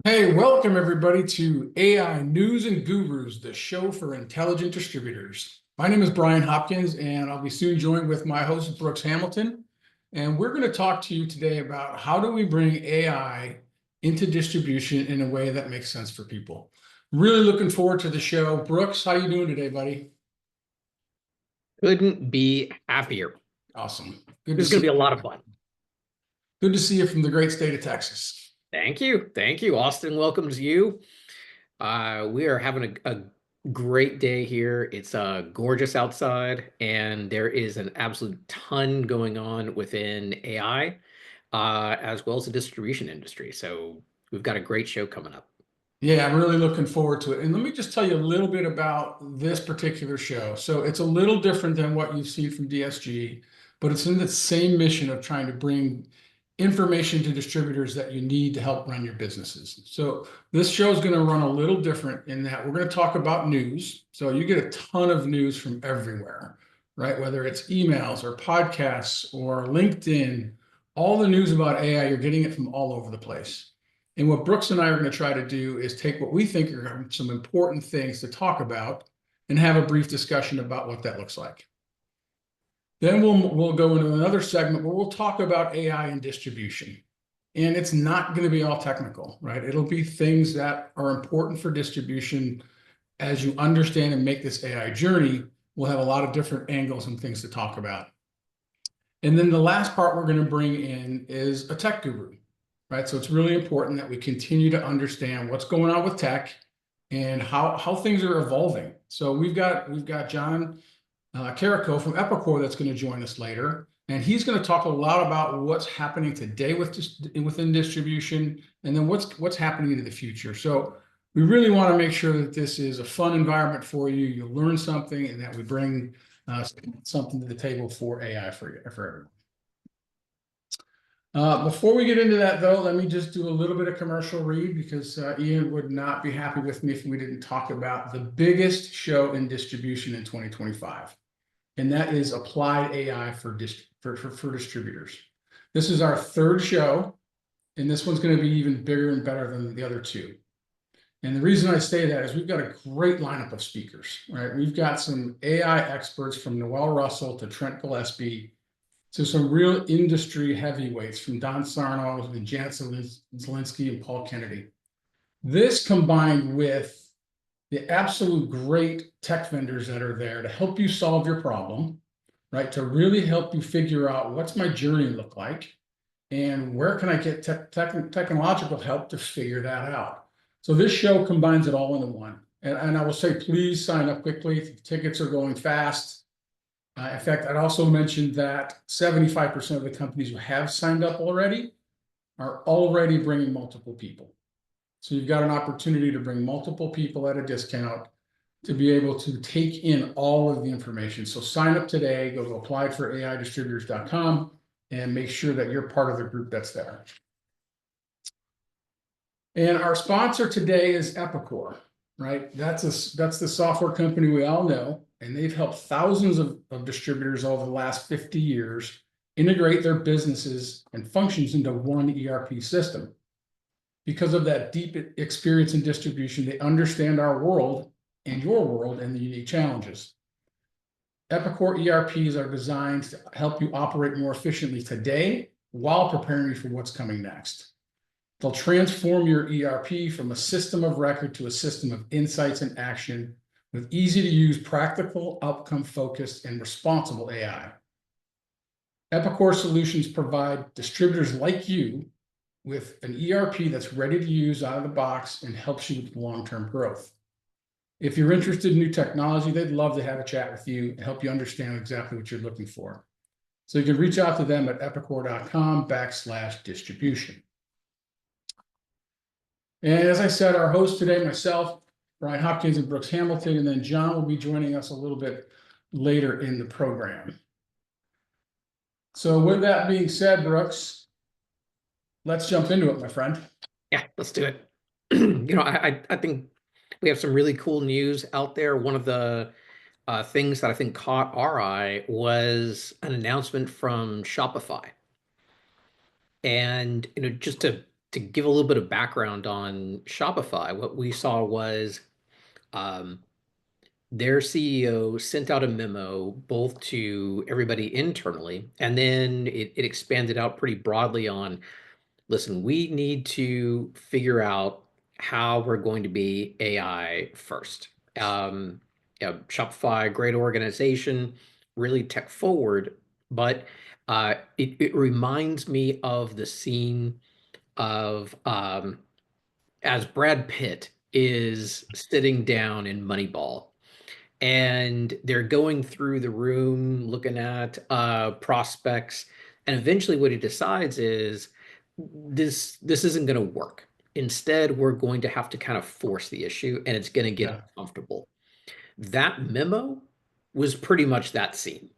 Hey, welcome everybody to AI News and Gurus, the show for intelligent distributors. My name is Brian Hopkins, and I'll be soon joined with my host, Brooks Hamilton. And we're going to talk to you today about how do we bring AI into distribution in a way that makes sense for people. Really looking forward to the show. Brooks, how you doing today, buddy? Couldn't be happier. Awesome. Good to This is going see to be a you. lot of fun. Good to see you from the great state of Texas. Thank you. Thank you. Austin welcomes you. We are having a great day here. It's gorgeous outside, and there is an absolute ton going on within AI, as well as the distribution industry. So we've got a great show coming up. Yeah, I'm really looking forward to it. And let me just tell you a little bit about this particular show. So it's a little different than what you've seen from DSG, but it's in the same mission of trying to bring information to distributors that you need to help run your businesses. So this show is going to run a little different in that we're going to talk about news. So you get a ton of news from everywhere, right? Whether it's emails or podcasts or LinkedIn, all the news about AI, you're getting it from all over the place. And what Brooks and I are going to try to do is take what we think are some important things to talk about and have a brief discussion about what that looks like. Then we'll go into another segment where we'll talk about AI and distribution. And it's not going to be all technical, right? It'll be things that are important for distribution as you understand and make this AI journey. We'll have a lot of different angles and things to talk about. And then the last part we're going to bring in is a tech guru, right? So it's really important that we continue to understand what's going on with tech and how things are evolving. So we've got John Carrico from Epicor that's going to join us later, and he's going to talk a lot about what's happening today within distribution, and then what's happening into the future. So we really want to make sure that this is a fun environment for you. You learn something, and that we bring something to the table for AI for everyone. Before we get into that, though, let me just do a little bit of commercial read because Ian would not be happy with me if we didn't talk about the biggest show in distribution in 2025, and that is Applied AI for distributors. This is our third show, and this one's going to be even bigger and better than the other two. And the reason I say that is we've got a great lineup of speakers, right? We've got some AI experts from Noel Russell to Trent Gillespie, so some real industry heavyweights from Don Sarno and Janet Zelinsky and Paul Kennedy. This combined with the absolute great tech vendors that are there to help you solve your problem, right? To really help you figure out what's my journey look like and where can I get technological help to figure that out. So this show combines it all into one. And I will say, please sign up quickly. Tickets are going fast. In fact, I'd also mentioned that 75% of the companies who have signed up already are already bringing multiple people. So you've got an opportunity to bring multiple people at a discount to be able to take in all of the information. So sign up today, go to appliedforaidistributors.com and make sure that you're part of the group that's there. And our sponsor today is Epicor, right? That's the software company we all know, and they've helped thousands of distributors over the last 50 years integrate their businesses and functions into one ERP system. Because of that deep experience in distribution, they understand our world and your world and the unique challenges. Epicor ERPs are designed to help you operate more efficiently today while preparing you for what's coming next. They'll transform your ERP from a system of record to a system of insights and action with easy to use, practical, outcome focused, and responsible AI. Epicor solutions provide distributors like you with an ERP that's ready to use out of the box and helps you with long-term growth. If you're interested in new technology, they'd love to have a chat with you and help you understand exactly what you're looking for. So you can reach out to them at epicor.com/distribution. And as I said, our host today, myself, Brian Hopkins and Brooks Hamilton, and then John will be joining us a little bit later in the program. So with that being said, Brooks, let's jump into it, my friend. Yeah, let's do it. I think we have some really cool news out there. One of the things that I think caught our eye was an announcement from Shopify. And just to to give a little bit of background on Shopify, what we saw was um, their CEO sent out a memo both to everybody internally, and then it expanded out pretty broadly on, listen, we need to figure out how we're going to be AI first. Um, yeah, Shopify, great organization, really tech forward, but it reminds me of the scene of as Brad Pitt is sitting down in Moneyball and they're going through the room looking at prospects, and eventually what he decides is this isn't going to work. Instead, we're going to have to kind of force the issue, and it's going to get Yeah. uncomfortable. That memo was pretty much that scene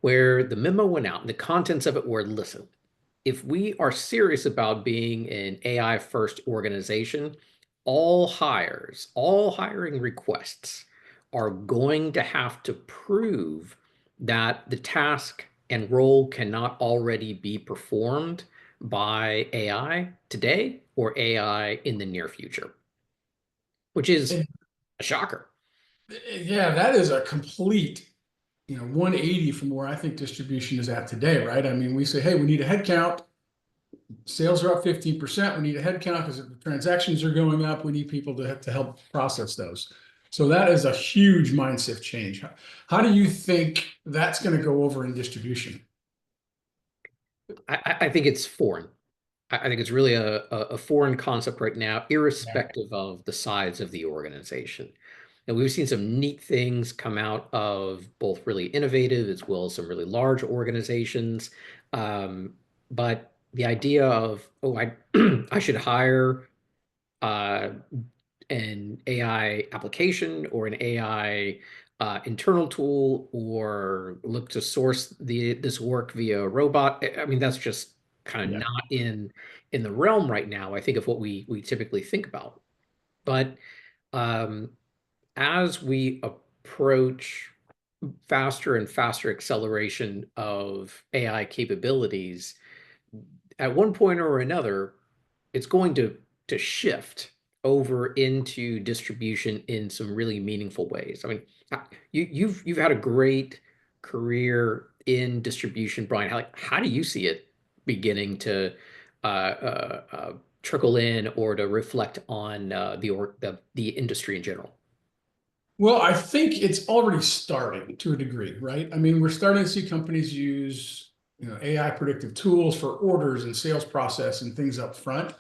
where the memo went out and the contents of it were, listen, if we are serious about being an AI first organization, all hires, all hiring requests are going to have to prove that the task and role cannot already be performed by AI today or AI in the near future, which is And a shocker. yeah, that is a complete, 180 from where I think distribution is at today, right? I mean, we say, hey, we need a head count. Sales are up 15%. We need a head count because the transactions are going up. We need people to help process those. So that is a huge mindset change. How do you think that's going to go over in distribution? I think it's foreign. I think it's really a foreign concept right now, Yeah. irrespective of the size of the organization. And we've seen some neat things come out of both really innovative as well as some really large organizations. Um, but the idea of, oh, I I should hire uh, an AI application or an AI internal tool or look to source this work via a robot. I mean, that's just kind of Yeah. not in the realm right now, I think, of what we typically think about. But um, as we approach faster and faster acceleration of AI capabilities, at one point or another, it's going to shift over into distribution in some really meaningful ways. I mean, you've had a great career in distribution, Brian. How do you see it beginning to trickle in or to reflect on the industry in general? Well, I think it's already starting to a degree, right? I mean, we're starting to see companies use, AI predictive tools for orders and sales process and things up front.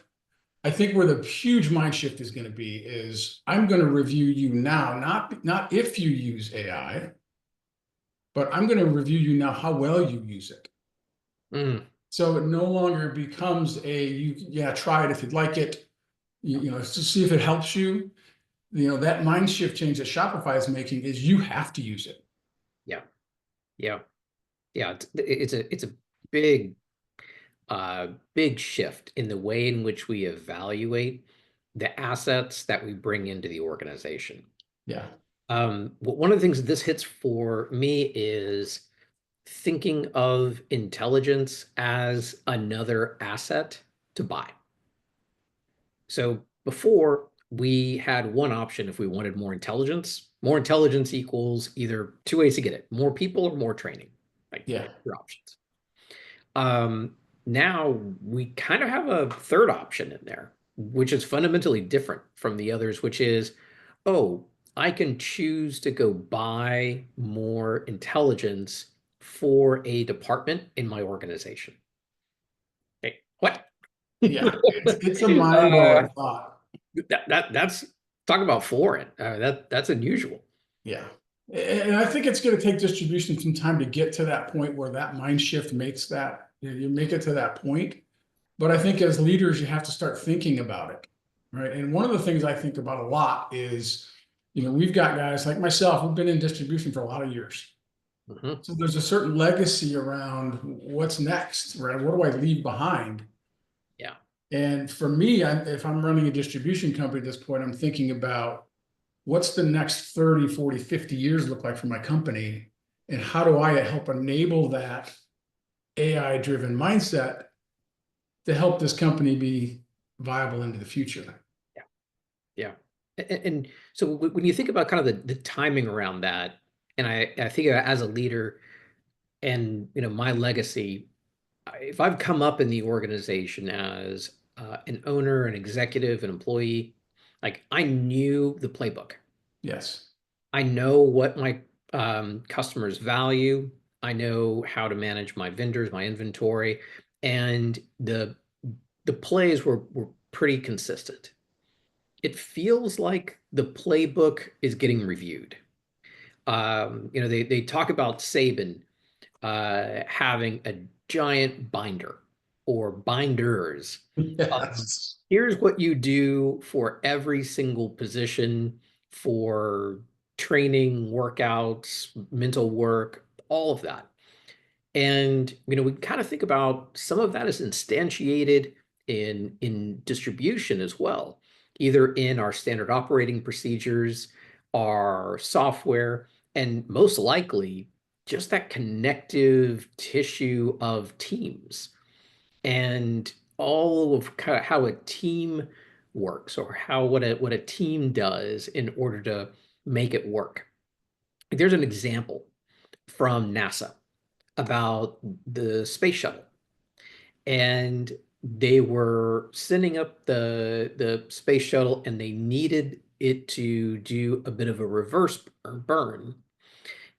I think where the huge mind shift is going to be is I'm going to review you now, not if you use AI, but I'm going to review you now how well you use it. Mm, So it no longer becomes yeah, try it if you'd like it, to see if it helps you. That mind shift change that Shopify is making is you have to use it. yeah, yeah, yeah. It's a big big shift in the way in which we evaluate the assets that we bring into the organization. Yeah. One of the things that this hits for me is thinking of intelligence as another asset to buy. So before we had one option if we wanted more intelligence. More intelligence equals either two ways to get it: more people or more training. Like Yeah. your options. Um, Now we kind of have a third option in there, which is fundamentally different from the others, which is, oh, I can choose to go buy more intelligence for a department in my organization. Okay, what? Yeah. It's a mind uh, blowing thought. that's talk about foreign. That's unusual. Yeah. And I think it's going to take distribution some time to get to that point where that mind shift makes that, you make it to that point. But I think as leaders, you have to start thinking about it. Right. And one of the things I think about a lot is, we've got guys like myself who've been in distribution for a lot of years. Mhm. So there's a certain legacy around what's next, right? What do I leave behind? Yeah. And for me, if I'm running a distribution company at this point, I'm thinking about what's the next 30, 40, 50 years look like for my company? And how do I help enable that AI driven mindset to help this company be viable into the future. Yeah. Yeah. And so when you think about kind of the timing around that, and I think as a leader and my legacy, if I've come up in the organization as an owner, an executive, an employee, like I knew the playbook. Yes. I know what my customers value. I know how to manage my vendors, my inventory, and the plays were pretty consistent. It feels like the playbook is getting reviewed. They talk about Saban having a giant binder or binders. Yes. Here's what you do for every single position for training, workouts, mental work, all of that. And we kind of think about some of that is instantiated in distribution as well, either in our standard operating procedures, our software, and most likely just that connective tissue of teams and all of kind of how a team works or how what a team does in order to make it work. There's an example from NASA about the space shuttle, and they were sending up the space shuttle, and they needed it to do a bit of a reverse burn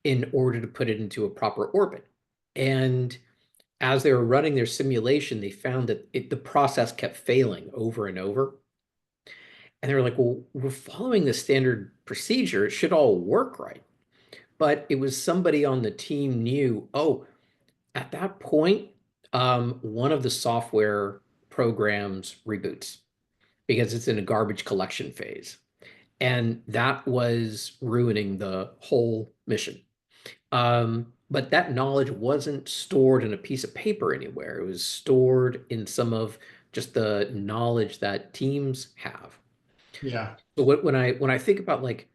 in order to put it into a proper orbit. And as they were running their simulation, they found that the process kept failing over and over. And they were like, well, we're following the standard procedure. It should all work right. But it was somebody on the team knew, oh, at that point, one of the software programs reboots because it's in a garbage collection phase. And that was ruining the whole mission. But that knowledge wasn't stored in a piece of paper anywhere. It was stored in some of just the knowledge that teams have. Yeah. So when I think about like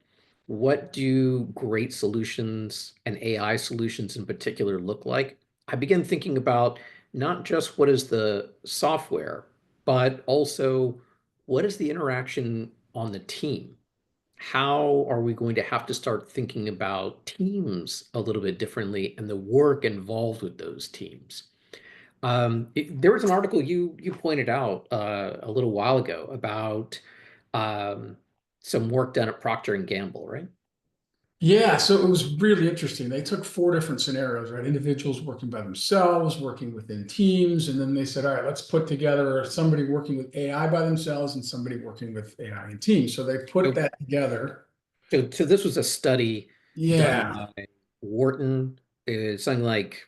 what do great solutions and AI solutions in particular look like, I begin thinking about not just what is the software, but also what is the interaction on the team. How are we going to have to start thinking about teams a little bit differently and the work involved with those teams? There was an article you pointed out a little while ago about um, some work done at Procter and Gamble, right? Yeah, so it was really interesting. They took four different scenarios, right? Individuals working by themselves, working within teams, and then they said, all right, let's put together somebody working with AI by themselves and somebody working with AI in teams. So they put So, that together. so this was a study done Yeah, by Wharton. It's something like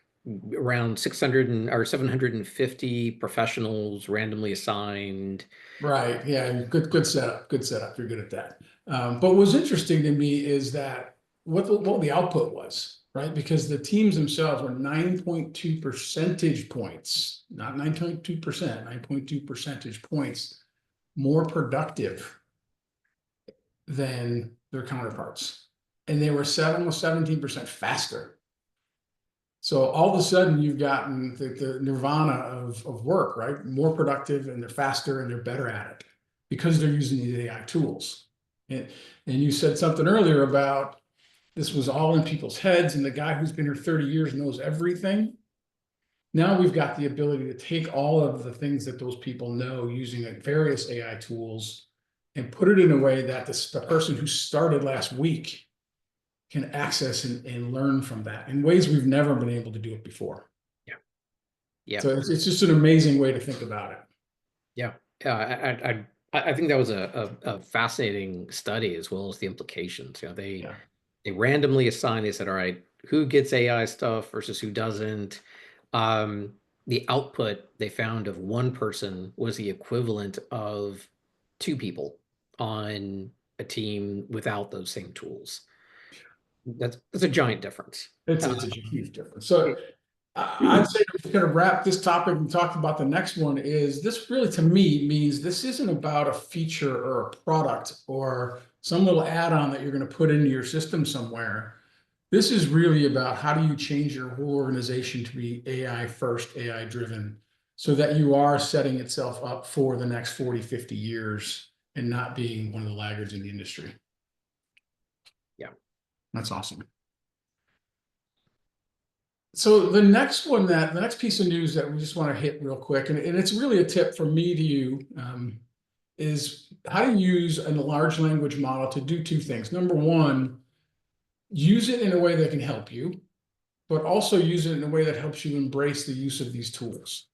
around 600 or 750 professionals randomly assigned. right. Yeah, good setup. Good setup. You're good at that. But what was interesting to me is that what the output was, right? Because the teams themselves were 9.2 percentage points, not 9.2%, 9.2 percentage points more productive than their counterparts. And they were almost 17% faster. So all of a sudden you've gotten the nirvana of work, right? More productive and they're faster and they're better at it because they're using these AI tools. And, and you said something earlier about this was all in people's heads and the guy who's been here 30 years knows everything. Now we've got the ability to take all of the things that those people know using various AI tools and put it in a way that the person who started last week can access and learn from that in ways we've never been able to do it before. Yeah. Yeah. So it's just an amazing way to think about it. Yeah. I think that was a fascinating study as well as the implications. Yeah. They randomly assigned, they said, all right, who gets AI stuff versus who doesn't? The output they found of one person was the equivalent of two people on a team without those same tools. That's a giant difference. It's a huge difference. So It- I'd say to kind of wrap this topic and talk about the next one is this really to me means this isn't about a feature or a product or some little add-on that you're going to put into your system somewhere. This is really about how do you change your whole organization to be AI first, AI driven. so that you are setting itself up for the next 40, 50 years and not being one of the laggards in the industry. Yeah. That's awesome. So the next piece of news that we just want to hit real quick, and it's really a tip from me to you, is how to use a large language model to do two things. Number one, use it in a way that can help you, but also use it in a way that helps you embrace the use of these tools.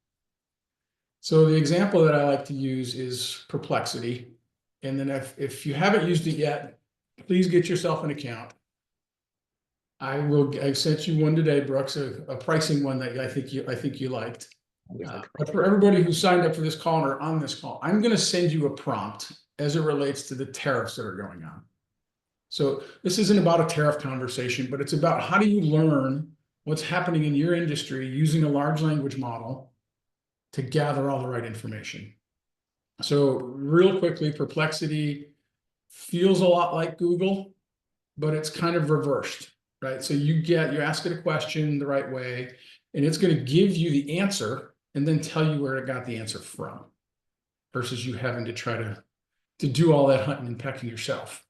So the example that I like to use is Perplexity. And then if you haven't used it yet, please get yourself an account. I sent you one today, Brooks, a pricing one that I think you liked. But for everybody who signed up for this call or on this call, I'm going to send you a prompt as it relates to the tariffs that are going on. So this isn't about a tariff conversation, but it's about how do you learn what's happening in your industry using a large language model to gather all the right information. So real quickly, Perplexity feels a lot like Google, but it's kind of reversed, right? So you ask it a question the right way, and it's going to give you the answer and then tell you where it got the answer from, versus you having to try to do all that hunting and pecking yourself.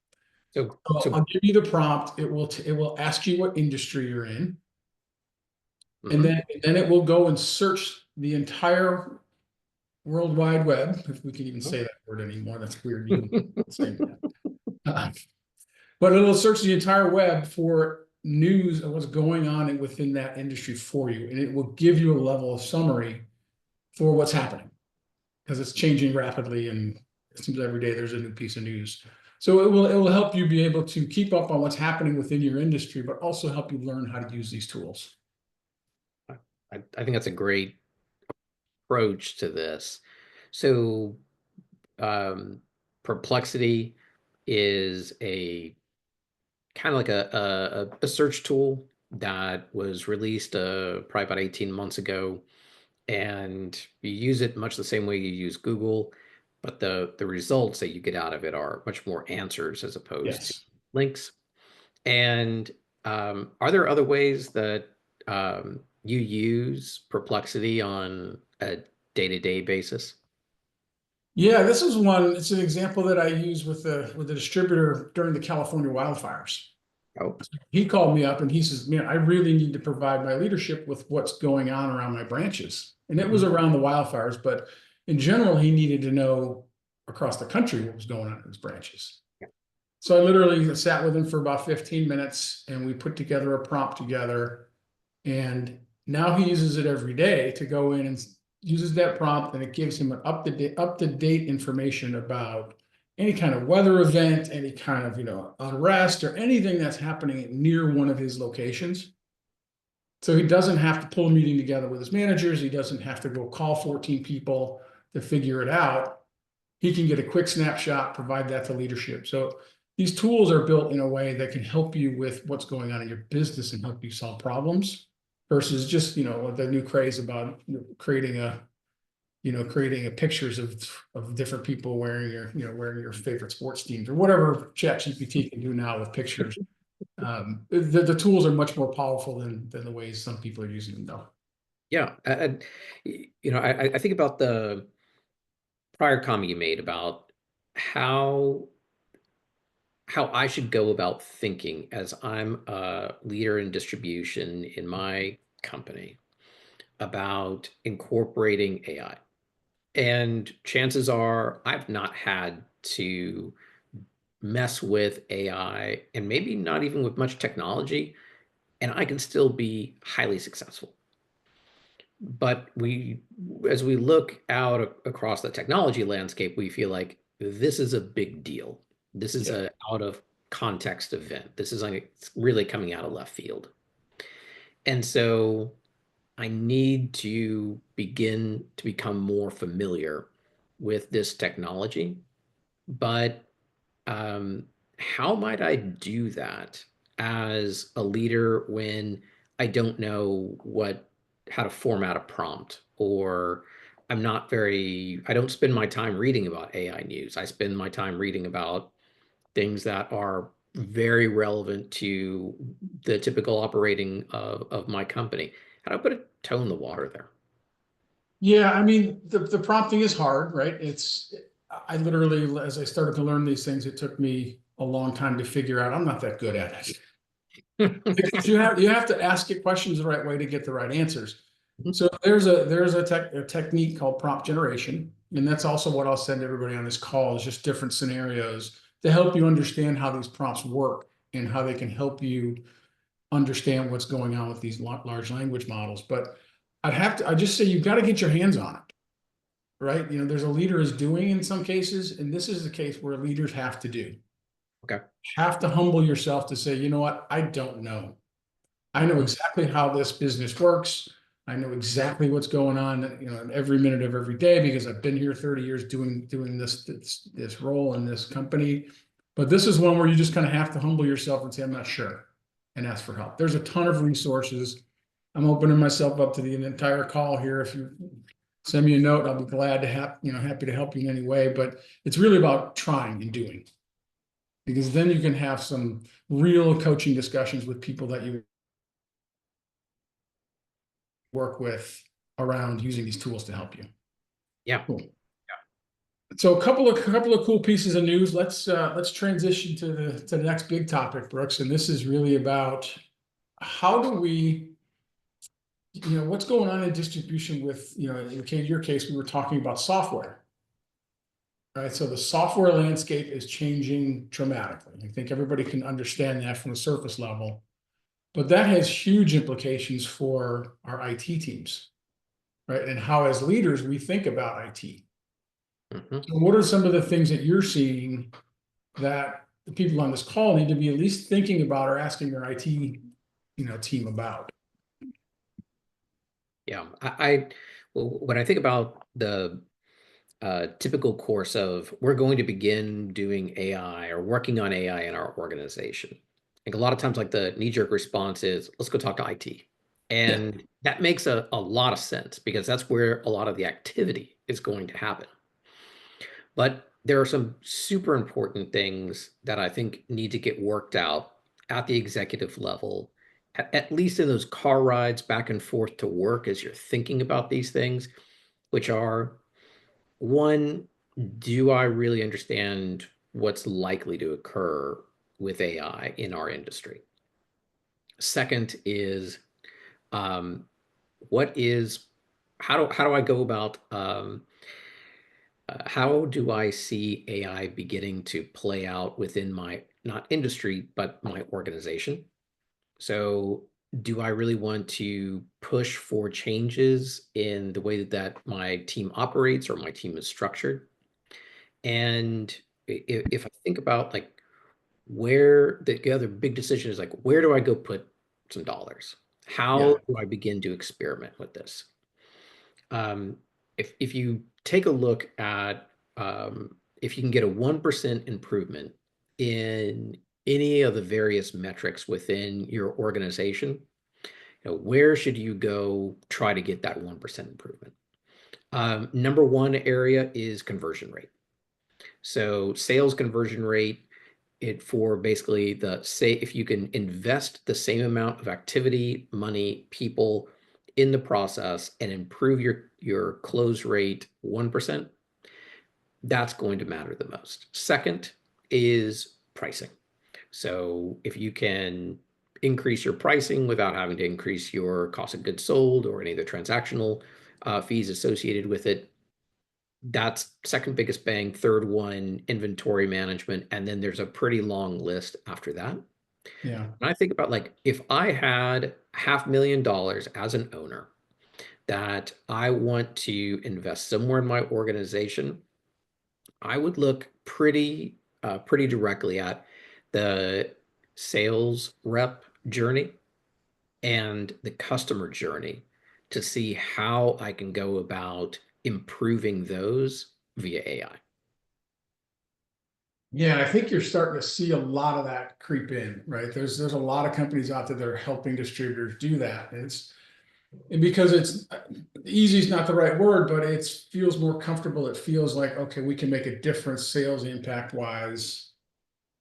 So, So I'll give you the prompt. It will ask you what industry you're in, and mhm. then it will go and search the entire World Wide Web, if we can even say that word anymore. That's weird. Even saying that. But it'll search the entire web for news of what's going on within that industry for you, and it will give you a level of summary for what's happening because it's changing rapidly, and it seems every day there's a new piece of news. So it will help you be able to keep up on what's happening within your industry, but also help you learn how to use these tools. I think that's a great approach to this. So, um, Perplexity is a kind of like a search tool that was released probably about 18 months ago, and you use it much the same way you use Google, but the results that you get out of it are much more answers as opposed to Yes. links. And are there other ways that you use Perplexity on a day-to-day basis? Yeah, this is one. It's an example that I use with the distributor during the California wildfires. Oh, He called me up and he says, "Man, I really need to provide my leadership with what's going on around my branches." And it was mhm. around the wildfires, but in general, he needed to know across the country what was going on in his branches. So I literally sat with him for about 15 minutes and we put together a prompt together. And now he uses it every day to go in and uses that prompt, and it gives him an up to date information about any kind of weather event, any kind of unrest or anything that's happening near one of his locations. So he doesn't have to pull a meeting together with his managers. He doesn't have to go call 14 people to figure it out. He can get a quick snapshot, provide that to leadership. So these tools are built in a way that can help you with what's going on in your business and help you solve problems versus just, the new craze about creating a pictures of different people wearing your favorite sports teams or whatever ChatGPT can do now with pictures. The tools are much more powerful than the ways some people are using them though. Yeah. I think about the prior comment you made about how how I should go about thinking as I'm a leader in distribution in my company about incorporating AI. And chances are I've not had to mess with AI and maybe not even with much technology, and I can still be highly successful. But as we look out across the technology landscape, we feel like this is a big deal. This is Yeah. a out of context event. This is like it's really coming out of left field. And so I need to begin to become more familiar with this technology. But um, how might I do that as a leader when I don't know how to format a prompt, or I don't spend my time reading about AI news. I spend my time reading about things that are very relevant to the typical operating of my company. How do I put a toe in the water there? Yeah, I mean, the prompting is hard, right? I literally, as I started to learn these things, it took me a long time to figure out I'm not that good at it. Because you have to ask it questions the right way to get the right answers. So there's a technique called prompt generation, and that's also what I'll send everybody on this call is just different scenarios to help you understand how these prompts work and how they can help you understand what's going on with these large language models. But I just say you've got to get your hands on it, right? There's a leader is doing in some cases, and this is the case where leaders have to do. Okay. Have to humble yourself to say, you know what, I don't know. I know Mhm. exactly how this business works. I know exactly what's going on, every minute of every day because I've been here 30 years doing this role in this company. But this is one where you just kind of have to humble yourself and say, I'm not sure, and ask for help. There's a ton of resources. I'm opening myself up to the entire call here. If you send me a note, I'll be glad to happy to help you in any way. But it's really about trying and doing, because then you can have some real coaching discussions with people that you work with around using these tools to help you. Yeah. Cool. So a couple of cool pieces of news. Let's transition to the next big topic, Brooks. And this is really about how do we, what's going on in distribution with, in your case, we were talking about software, right? So the software landscape is changing dramatically. I think everybody can understand that from the surface level, but that has huge implications for our IT teams, right? And how, as leaders, we think about IT. Mhm. So what are some of the things that you're seeing that the people on this call need to be at least thinking about or asking their IT, team about? Yeah. Well, when I think about the typical course of we're going to begin doing AI or working on AI in our organization. Like a lot of times, like the knee-jerk response is, let's go talk to IT. Yeah, And that makes a lot of sense because that's where a lot of the activity is going to happen. But there are some super important things that I think need to get worked out at the executive level, at least in those car rides back and forth to work as you're thinking about these things, which are one, do I really understand what's likely to occur with AI in our industry? Second is um, what is how do I go about how do I see AI beginning to play out within my not industry but my organization? So do I really want to push for changes in the way that my team operates or my team is structured? And if I think about like where the other big decision is like, where do I go put some dollars? How yeah, do I begin to experiment with this? Um, if you take a look at if you can get a 1% improvement in any of the various metrics within your organization, where should you go try to get that 1% improvement? Number one area is conversion rate. So sales conversion rate, it for basically the say if you can invest the same amount of activity, money, people in the process and improve your close rate 1%, that's going to matter the most. Second is pricing. So if you can increase your pricing without having to increase your cost of goods sold or any of the transactional fees associated with it, that's second biggest bang. Third one, inventory management. And then there's a pretty long list after that. yeah, And I think about like if I had $500,000 as an owner that I want to invest somewhere in my organization, I would look pretty directly at the sales rep journey and the customer journey to see how I can go about improving those via AI. yeah. I think you're starting to see a lot of that creep in, right? There's a lot of companies out there that are helping distributors do that. And because it's easy is not the right word, but it feels more comfortable. It feels like, okay, we can make a difference sales impact wise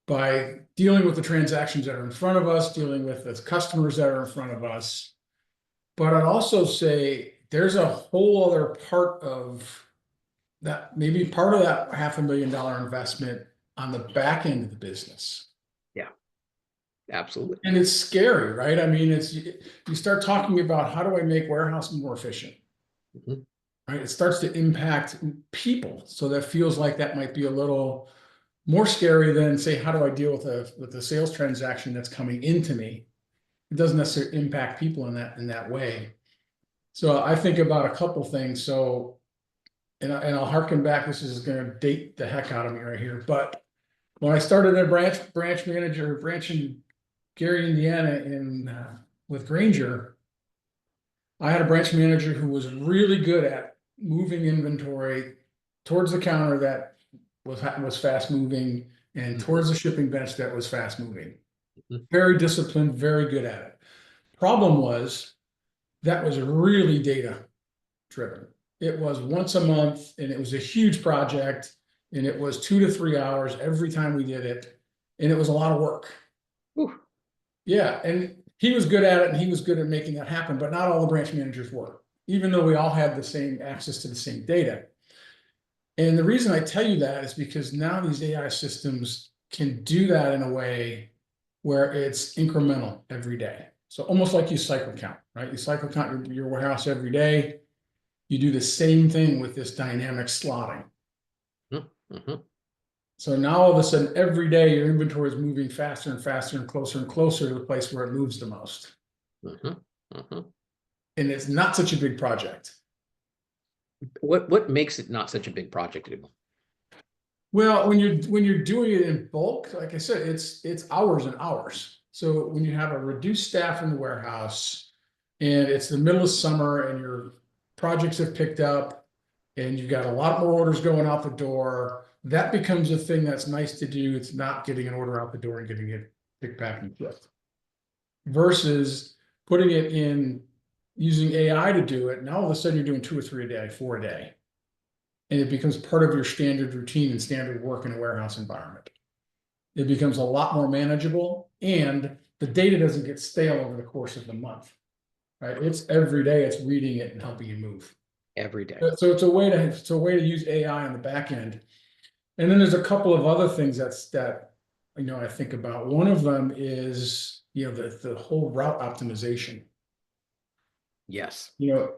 by dealing with the transactions that are in front of us, dealing with the customers that are in front of us. But I'd also say there's a whole other part of that, maybe part of that $500,000 investment on the back end of the business. Yeah, absolutely. And it's scary, right? I mean, you start talking about how do I make warehouse more efficient, Mhm. right? It starts to impact people. So that feels like that might be a little more scary than say, how do I deal with a sales transaction that's coming into me? It doesn't necessarily impact people in that way. So I think about a couple things. So, and I'll harken back. This is going to date the heck out of me right here. But when I started a branch in Gary, Indiana, with Granger, I had a branch manager who was really good at moving inventory towards the counter that was fast moving and Mhm. towards the shipping bench that was fast moving. Mhm. Very disciplined, very good at it. Problem was that was really data driven. It was once a month and it was a huge project and it was 2 to 3 hours every time we did it. And it was a lot of work. Whew. Yeah, and he was good at it and he was good at making that happen, but not all the branch managers were, even though we all had the same access to the same data. And the reason I tell you that is because now these AI systems can do that in a way where it's incremental every day. So almost like you cycle count, right? You cycle count your warehouse every day. You do the same thing with this dynamic slotting. Mhm. Mhm. So now all of a sudden, every day your inventory is moving faster and closer to the place where it moves the most. Mhm. Mhm. And it's not such a big project. What makes it not such a big project anymore? Well, when you're doing it in bulk, like I said, it's hours and hours. So when you have a reduced staff in the warehouse and it's the middle of summer and your projects have picked up and you've got a lot more orders going out the door, that becomes a thing that's nice to do. It's not getting an order out the door and getting it picked, packed, and shipped. Versus putting it in using AI to do it. Now all of a sudden you're doing 2 or 3 a day, 4 a day. And it becomes part of your standard routine and standard work in a warehouse environment. It becomes a lot more manageable and the data doesn't get stale over the course of the month, right? It's every day it's reading it and helping you move. Every day. So it's a way to use AI on the back end. And then there's a couple of other things that I think about. One of them is the whole route optimization. Yes. You know,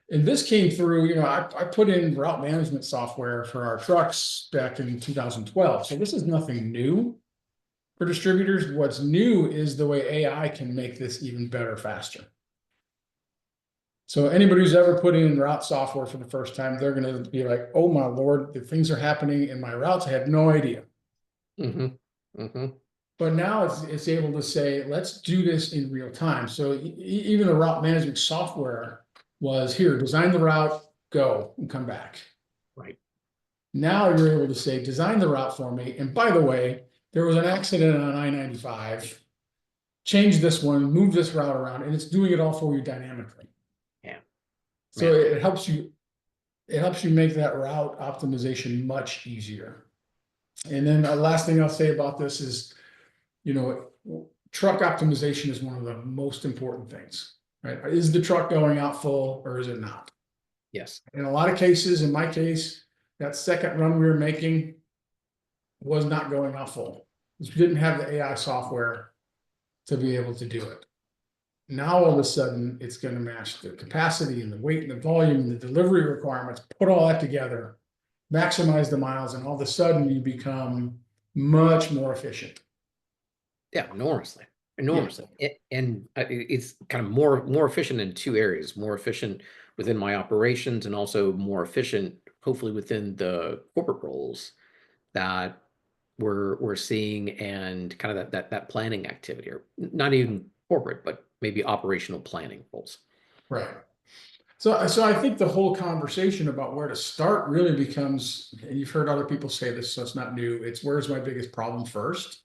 and this came through, I put in route management software for our trucks back in 2012. So this is nothing new for distributors. What's new is the way AI can make this even better, faster. So anybody who's ever put in route software for the first time, they're going to be like, oh my Lord, the things are happening in my routes. I had no idea. Mhm. Mhm. But now it's able to say, let's do this in real time. So even the route management software was here, design the route, go and come back. Right. Now you're able to say, design the route for me. And by the way, there was an accident on I-95. Change this one, move this route around, and it's doing it all for you dynamically. Yeah. So Man. it helps you make that route optimization much easier. And then the last thing I'll say about this is, you know, truck optimization is one of the most important things, right? Is the truck going out full or is it not? Yes. In a lot of cases, in my case, that second run we were making was not going out full. We didn't have the AI software to be able to do it. Now all of a sudden, it's going to match the capacity and the weight and the volume and the delivery requirements, put all that together, maximize the miles, and all of a sudden you become much more efficient. Yeah, enormously, Yeah, enormously. And it's kind of more efficient in two areas, more efficient within my operations and also more efficient, hopefully within the corporate roles that we're seeing and kind of that planning activity, or not even corporate, but maybe operational planning roles. right. So I think the whole conversation about where to start really becomes, and you've heard other people say this, so it's not new. It's where's my biggest problem first.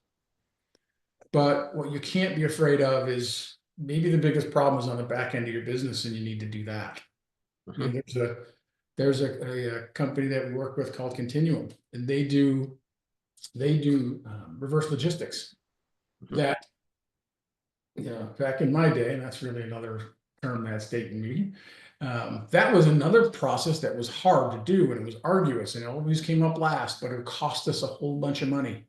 But what you can't be afraid of is maybe the biggest problem is on the back end of your business, and you need to do that. You Mhm. know, there's a company that we work with called Continuum, and they do reverse logistics. Mhm. That back in my day, and that's really another term that's dating me. That was another process that was hard to do and it was arduous and it always came up last, but it cost us a whole bunch of money.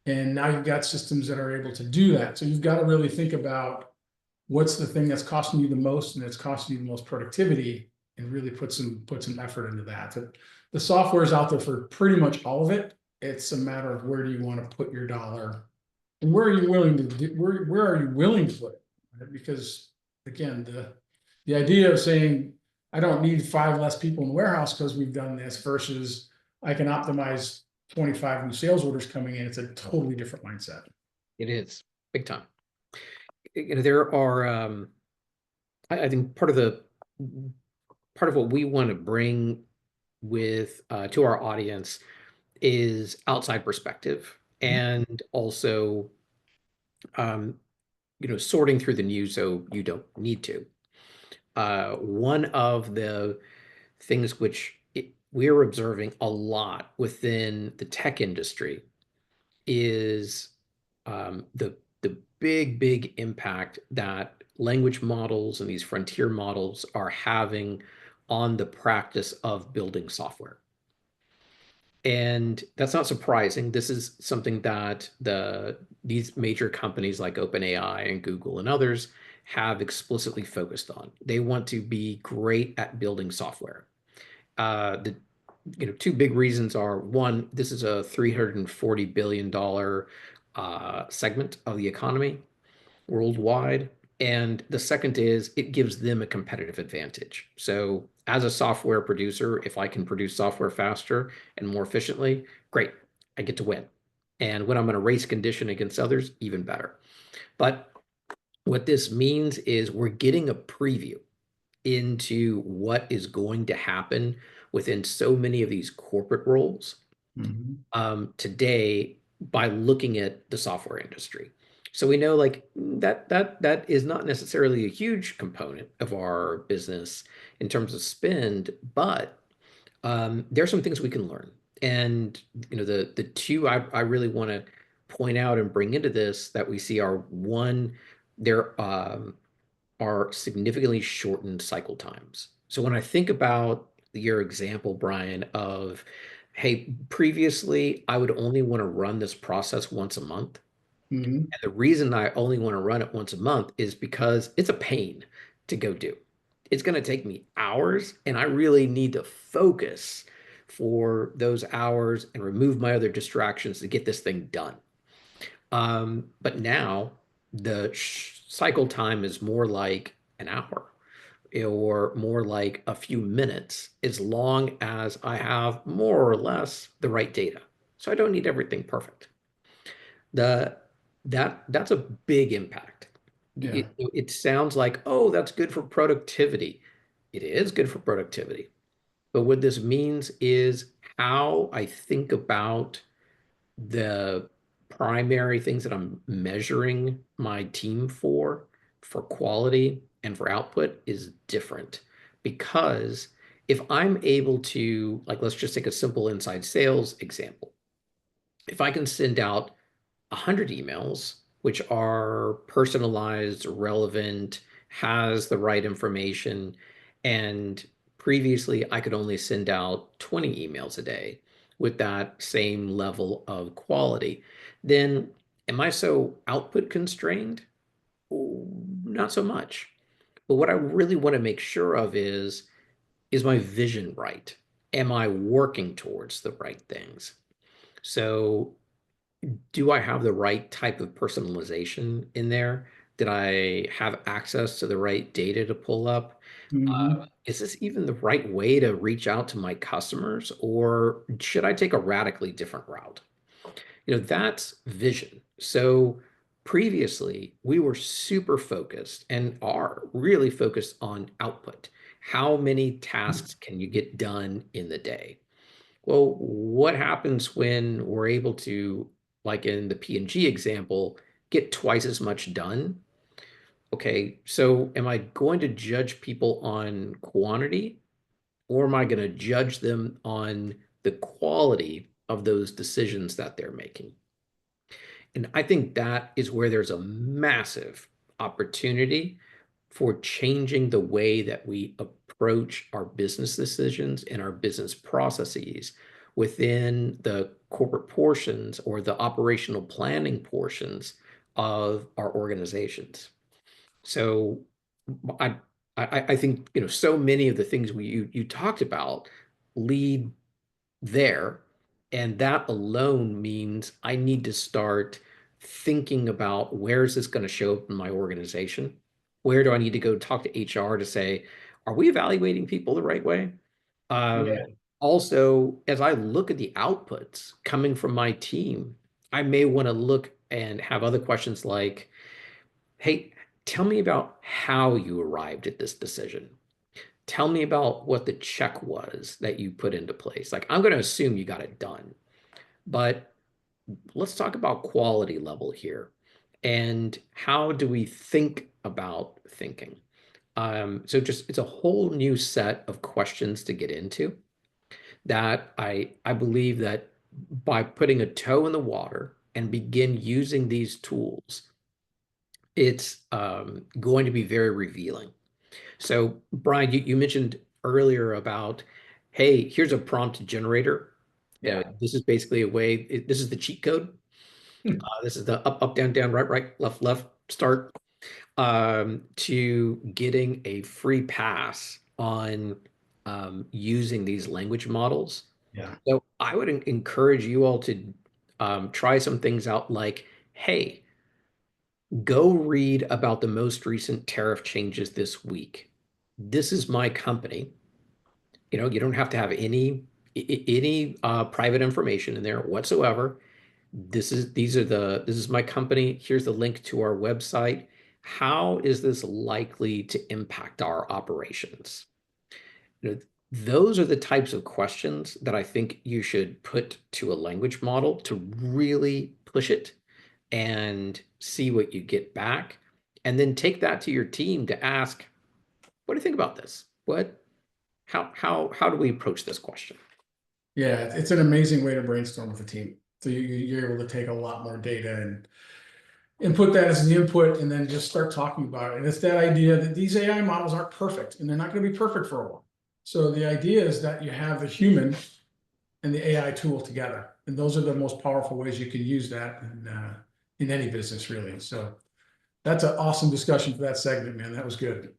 And now you've got systems that are able to do that. So you've got to really think about what's the thing that's costing you the most and it's costing you the most productivity and really put some effort into that. The software is out there for pretty much all of it. It's a matter of where do you want to put your dollar and where are you willing to do, where are you willing to put it? Right? Because again, the idea of saying I don't need five less people in the warehouse because we've done this versus I can optimize 25 new sales orders coming in, it's a totally different mindset. It is big time. There are, I think part of what we want to bring with to our audience is outside perspective and also um, sorting through the news so you don't need to. One of the things we're observing a lot within the tech industry is the big impact that language models and these frontier models are having on the practice of building software. And that's not surprising. This is something that these major companies like OpenAI and Google and others have explicitly focused on. They want to be great at building software. The two big reasons are one, this is a $340 billion segment of the economy worldwide. And the second is it gives them a competitive advantage. So, as a software producer, if I can produce software faster and more efficiently, great, I get to win. And when I'm in a race condition against others, even better. But what this means is we're getting a preview into what is going to happen within so many of these corporate roles Mhm. today by looking at the software industry. So we know like that is not necessarily a huge component of our business in terms of spend, but there are some things we can learn. And the two I really want to point out and bring into this that we see are one, there are significantly shortened cycle times. So when I think about your example, Brian, of, hey, previously I would only want to run this process once a month. Mhm. And the reason I only want to run it once a month is because it's a pain to go do. It's going to take me hours, and I really need to focus for those hours and remove my other distractions to get this thing done. But now the cycle time is more like an hour or more like a few minutes, as long as I have more or less the right data. So I don't need everything perfect. The that's a big impact. Yeah. It sounds like, oh, that's good for productivity. It is good for productivity. But what this means is how I think about the primary things that I'm measuring my team for quality and for output is different. Because if I'm able to, like, let's just take a simple inside sales example. If I can send out 100 emails, which are personalized, relevant, has the right information. And previously, I could only send out 20 emails a day with that same level of quality. Then, am I so output constrained? Not so much. But what I really want to make sure of is my vision right? Am I working towards the right things? So do I have the right type of personalization in there? Did I have access to the right data to pull up? Mhm. Is this even the right way to reach out to my customers, or should I take a radically different route? That's vision. So previously, we were super focused and are really focused on output. How many tasks can you get done in the day? Well, what happens when we're able to, like in the P&G example, get twice as much done? Okay, so am I going to judge people on quantity, or am I going to judge them on the quality of those decisions that they're making? And I think that is where there's a massive opportunity for changing the way that we approach our business decisions and our business processes within the corporate portions or the operational planning portions of our organizations. So I I think so many of the things you talked about lead there, and that alone means I need to start thinking about where is this going to show up in my organization? Where do I need to go talk to HR to say, are we evaluating people the right way? Um, Yeah. Also, as I look at the outputs coming from my team, I may want to look and have other questions like, hey, tell me about how you arrived at this decision. Tell me about what the check was that you put into place. Like, I'm going to assume you got it done, but let's talk about quality level here. And how do we think about thinking? So just it's a whole new set of questions to get into that I believe that by putting a toe in the water and begin using these tools, it's going to be very revealing. So, Brian, you mentioned earlier about, hey, here's a prompt generator. Yeah. This is basically a way, this is the cheat code. This is the up, up, down, down, right, right, left, left, start, to getting a free pass on using these language models. Yeah. So I would encourage you all to try some things out like, hey, go read about the most recent tariff changes this week. This is my company. You don't have to have any private information in there whatsoever. This is my company. Here's the link to our website. How is this likely to impact our operations? You know, those are the types of questions that I think you should put to a language model to really push it and see what you get back. And then take that to your team to ask, what do you think about this? How do we approach this question? Yeah, it's an amazing way to brainstorm with a team. So you're able to take a lot more data and put that as an input and then just start talking about it. And it's that idea that these AI models aren't perfect and they're not going to be perfect for a while. So the idea is that you have the human and the AI tool together. And those are the most powerful ways you can use that in any business, really. So that's an awesome discussion for that segment, man. That was good.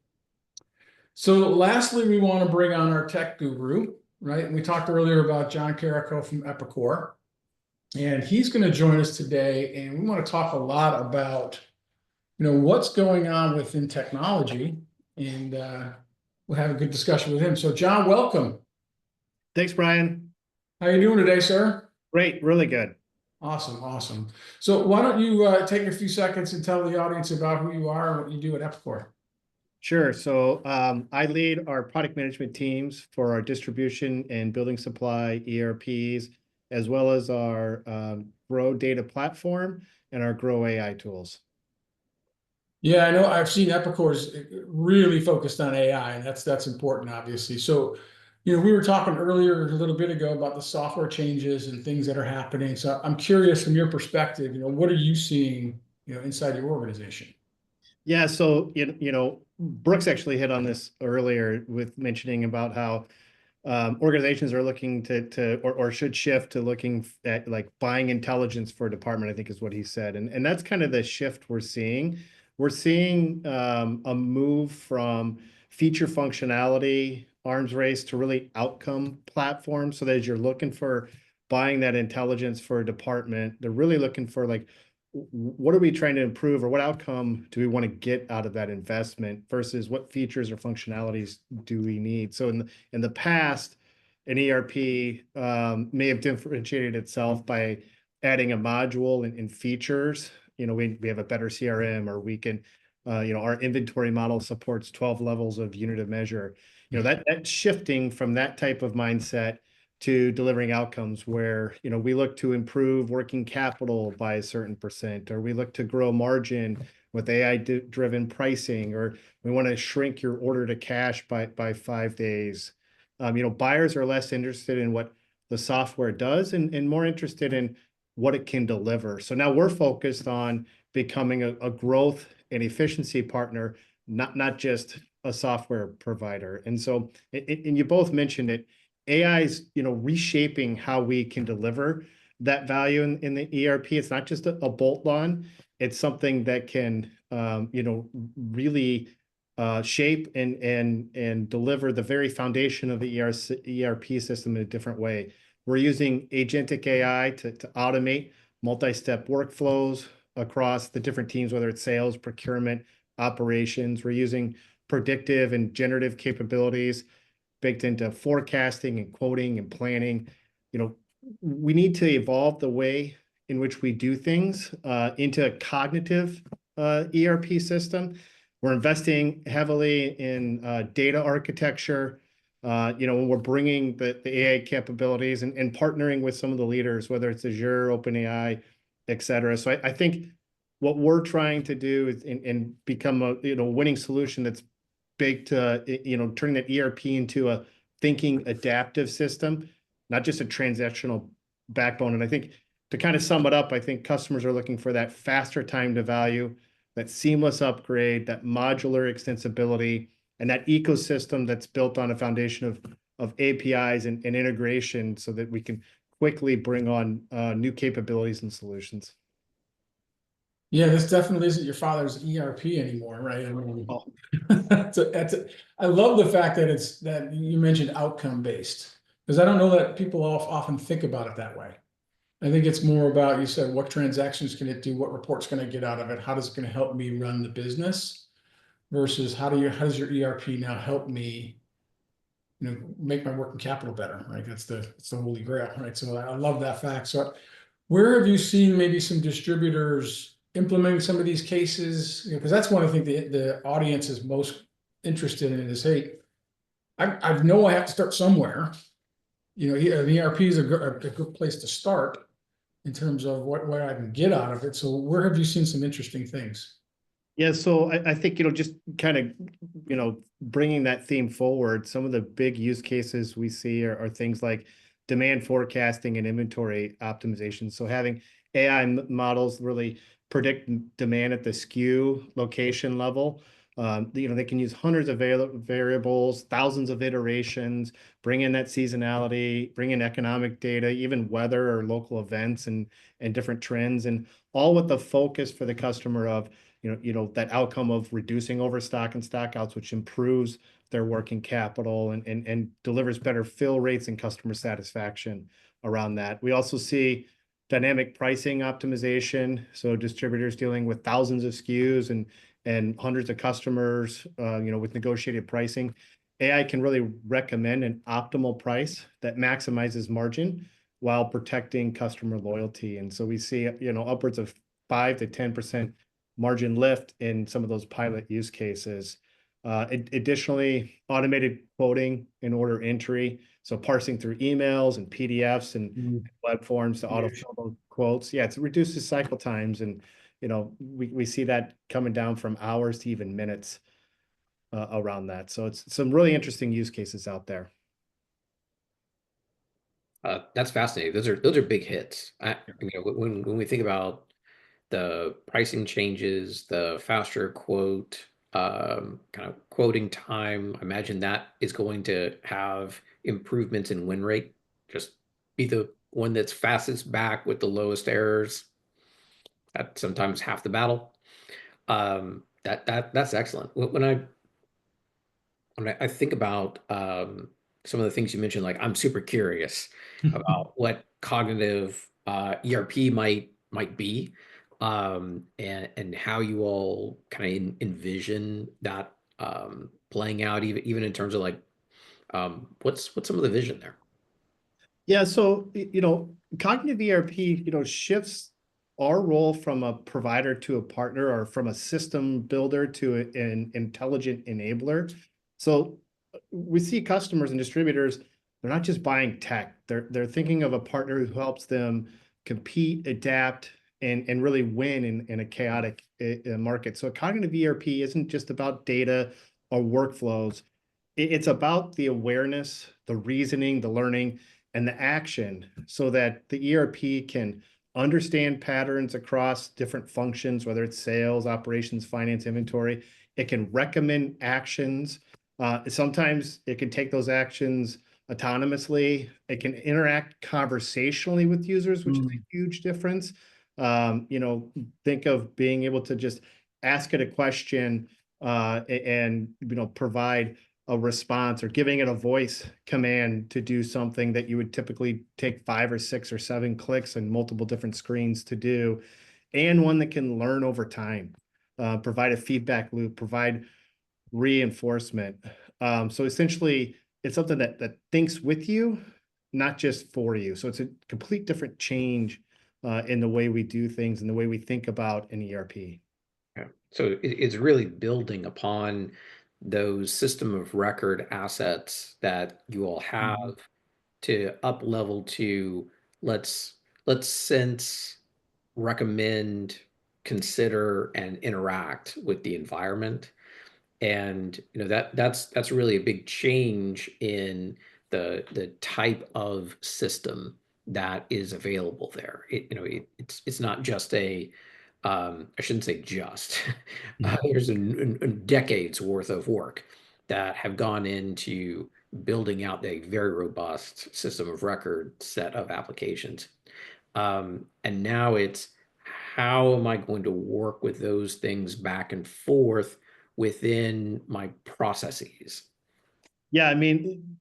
So lastly, we want to bring on our tech guru, right? And we talked earlier about John Carrico from Epicor, and he's going to join us today. And we want to talk a lot about, what's going on within technology, and we'll have a good discussion with him. So John, welcome. Thanks, Brian. How you doing today, sir? Great, really good. Awesome, awesome. So why don't you take a few seconds and tell the audience about who you are and what you do at Epicor? Sure. So I lead our product management teams for our distribution and building supply ERPs, as well as our Grow data platform and our Grow AI tools. Yeah, I know I've seen Epicor's really focused on AI, and that's important, obviously. So, we were talking earlier a little bit ago about the software changes and things that are happening. So I'm curious from your perspective, what are you seeing, inside your organization? Yeah, so Brooks actually hit on this earlier with mentioning about how organizations are looking or should shift to looking at like buying intelligence for a department, I think is what he said. And that's kind of the shift we're seeing. We're seeing a move from feature functionality, arms race to really outcome platforms. So that as you're looking for buying that intelligence for a department, they're really looking for like, what are we trying to improve or what outcome do we want to get out of that investment versus what features or functionalities do we need? So in the past, an ERP may have differentiated itself by adding a module and features. We have a better CRM, or we can, our inventory model supports 12 levels of unit of measure. That's shifting from that type of mindset to delivering outcomes where, we look to improve working capital by a certain percent, or we look to grow margin with AI-driven pricing, or we want to shrink your order to cash by 5 days. Buyers are less interested in what the software does and more interested in what it can deliver. So now we're focused on becoming a growth and efficiency partner not just a software provider. And so, and you both mentioned it, AI is, reshaping how we can deliver that value in the ERP. It's not just a bolt on, it's something that can, really shape and deliver the very foundation of the ERP system in a different way. We're using agentic AI to automate multi-step workflows across the different teams, whether it's sales, procurement, operations. We're using predictive and generative capabilities baked into forecasting and quoting and planning. We need to evolve the way in which we do things into a cognitive ERP system. We're investing heavily in data architecture. When we're bringing the AI capabilities and partnering with some of the leaders, whether it's Azure, OpenAI, et cetera. So I think what we're trying to do is and become a winning solution that's baked, turning that ERP into a thinking adaptive system, not just a transactional backbone. And I think to kind of sum it up, I think customers are looking for that faster time to value, that seamless upgrade, that modular extensibility, and that ecosystem that's built on a foundation of APIs and integration so that we can quickly bring on new capabilities and solutions. Yeah, this definitely isn't your father's ERP anymore, right? I mean, Oh. I love the fact that that you mentioned outcome based, because I don't know that people often think about it that way. I think it's more about, you said, what transactions can it do? What reports can I get out of it? How does it going to help me run the business? Versus how does your ERP now help me, make my working capital better, right? That's the holy grail, right? So I love that fact. So where have you seen maybe some distributors implementing some of these cases? Because that's one I think the audience is most interested in is, hey, I know I have to start somewhere. An ERP is a good place to start in terms of what I can get out of it. So where have you seen some interesting things? Yeah, so I think, just kind of, bringing that theme forward, some of the big use cases we see are things like demand forecasting and inventory optimization. So having AI models really predict demand at the SKU location level. They can use hundreds of variables, thousands of iterations, bring in that seasonality, bring in economic data, even weather or local events and different trends, and all with the focus for the customer of that outcome of reducing overstock and stockouts, which improves their working capital and delivers better fill rates and customer satisfaction around that. We also see dynamic pricing optimization. So distributors dealing with thousands of SKUs and hundreds of customers, with negotiated pricing. AI can really recommend an optimal price that maximizes margin while protecting customer loyalty. And so we see, upwards of 5 to 10% margin lift in some of those pilot use cases. Additionally, automated quoting and order entry. So parsing through emails and PDFs and web forms to autofill those quotes. Yeah, it reduces cycle times. And, we see that coming down from hours to even minutes around that. So it's some really interesting use cases out there. That's fascinating. Those are big hits. When we think about the pricing changes, the faster quote, kind of quoting time, I imagine that is going to have improvements in win rate. Just be the one that's fastest back with the lowest errors. That's sometimes half the battle. That's excellent. When I think about some of the things you mentioned, like I'm super curious about what cognitive ERP might be, and how you all kind of envision that playing out, even in terms of like what's some of the vision there? Yeah, so cognitive ERP, shifts our role from a provider to a partner, or from a system builder to an intelligent enabler. So we see customers and distributors, they're not just buying tech, they're thinking of a partner who helps them compete, adapt, and really win in a chaotic market. So cognitive ERP isn't just about data or workflows. It's about the awareness, the reasoning, the learning, and the action, so that the ERP can understand patterns across different functions, whether it's sales, operations, finance, inventory, It can recommend actions. Sometimes it can take those actions autonomously. It can interact conversationally with users, which is a huge difference. You know, think of being able to just ask it a question and you know, provide a response, or giving it a voice command to do something that you would typically take 5 or 6 or 7 clicks and multiple different screens to do, and one that can learn over time, provide a feedback loop, provide reinforcement. So essentially, it's something that thinks with you, not just for you. So it's a complete different change in the way we do things and the way we think about an ERP. Yeah. So it's really building upon those system of record assets that you all have to up level to let's sense, recommend, consider, and interact with the environment. And that's really a big change in the type of system that is available there. It's not just a I shouldn't say just. There's a decades worth of work that have gone into building out a very robust system of record set of applications. And now it's, how am I going to work with those things back and forth within my processes? Yeah, I mean,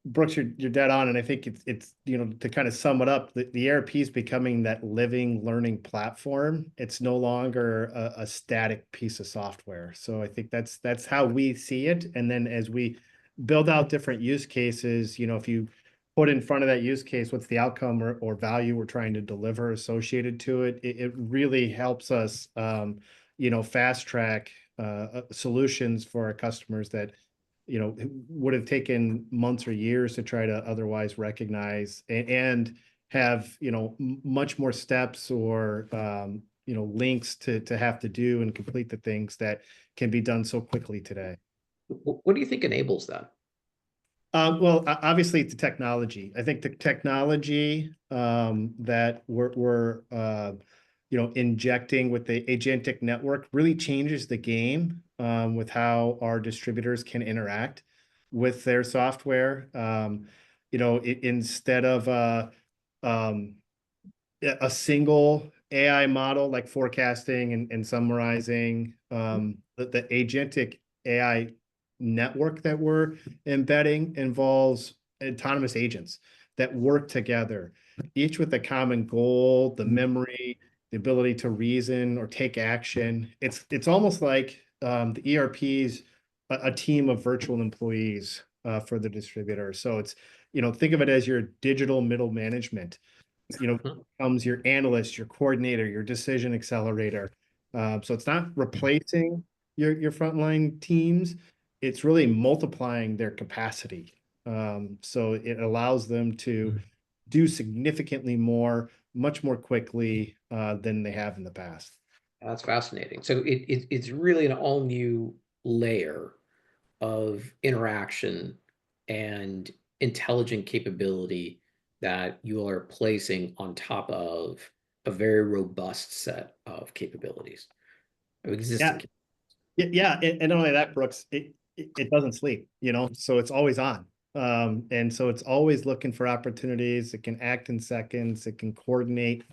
Brooks, you're dead on, and I think it's you know, to kind of sum it up, the ERP is becoming that living learning platform. It's no longer a static piece of software. So I think that's how we see it. And then as we build out different use cases, you know, if you put in front of that use case what's the outcome or value we're trying to deliver associated to it, it really helps us you know, fast track solutions for our customers that you know would have taken months or years to try to otherwise recognize, and have you know much more steps or you know links to have to do and complete the things that can be done so quickly today. What do you think enables that? Well, obviously it's the technology. I think the technology that we're you know, injecting with the agentic network really changes the game with how our distributors can interact with their software. You know, instead of um, a single AI model like forecasting and summarizing, the agentic AI network that we're embedding involves autonomous agents that work together, each with a common goal, the memory, the ability to reason or take action. It's almost like the ERP's a team of virtual employees for the distributor. So it's, you know, think of it as your digital middle management. You know, comes your analyst, your coordinator, your decision accelerator. So it's not replacing your frontline teams. It's really multiplying their capacity. So it allows them to do significantly more, much more quickly than they have in the past. That's fascinating. So it's really an all new layer of interaction and intelligent capability that you are placing on top of a very robust set of capabilities of Yeah, existing. yeah, and not only that, Brooks, it doesn't sleep, you know, so it's always on. And so it's always looking for opportunities. It can act in seconds. It can coordinate.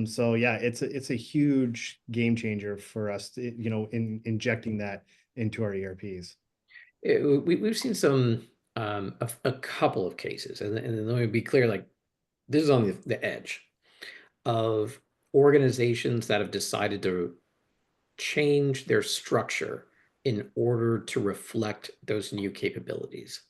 So yeah, it's a huge game changer for us, you know, in injecting that into our ERPs. We've seen some a couple of cases, and let me be clear, like this is on the edge of organizations that have decided to change their structure in order to reflect those new capabilities.